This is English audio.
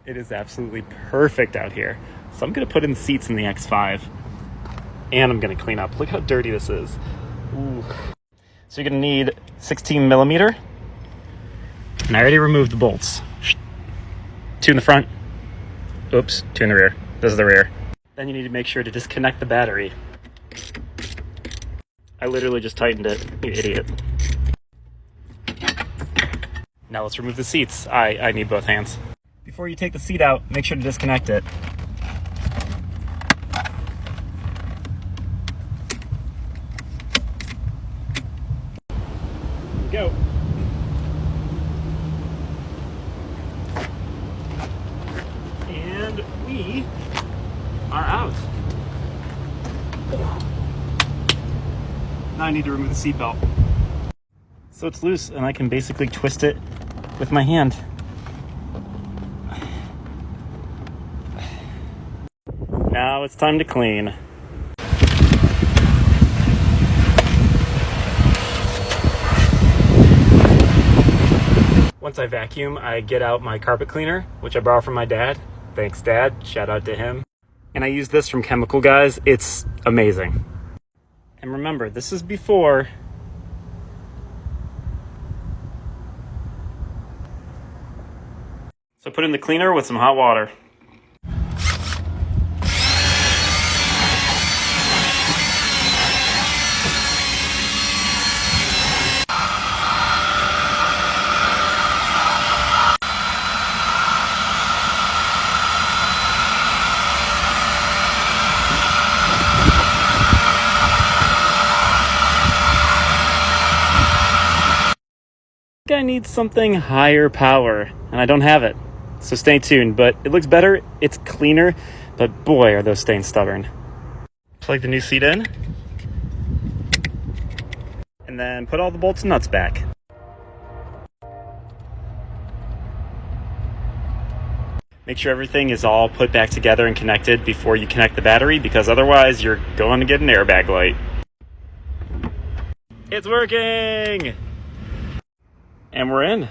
It is absolutely perfect out here. So I'm gonna put in the seats in the X5 and I'm gonna clean up. Look how dirty this is. Ooh. So you're gonna need 16 millimeter. And I already removed the bolts. 2 in the front. Oops, 2 in the rear. This is the rear. Then you need to make sure to disconnect the battery. I literally just tightened it, you idiot. Now let's remove the seats. I need both hands. Before you take the seat out, make sure to disconnect it. Here we go. And we are out. Now I need to remove the seat belt. So it's loose and I can basically twist it with my hand. Now it's time to clean. Once I vacuum, I get out my carpet cleaner, which I borrowed from my dad. Thanks, Dad. Shout out to him. And I use this from Chemical Guys. It's amazing. And remember, this is before so put in the cleaner with some hot water. I need something higher power and I don't have it, so stay tuned. But it looks better, it's cleaner, but boy are those stains stubborn. Plug the new seat in and then put all the bolts and nuts back. Make sure everything is all put back together and connected before you connect the battery, because otherwise you're going to get an airbag light. It's working! And we're in.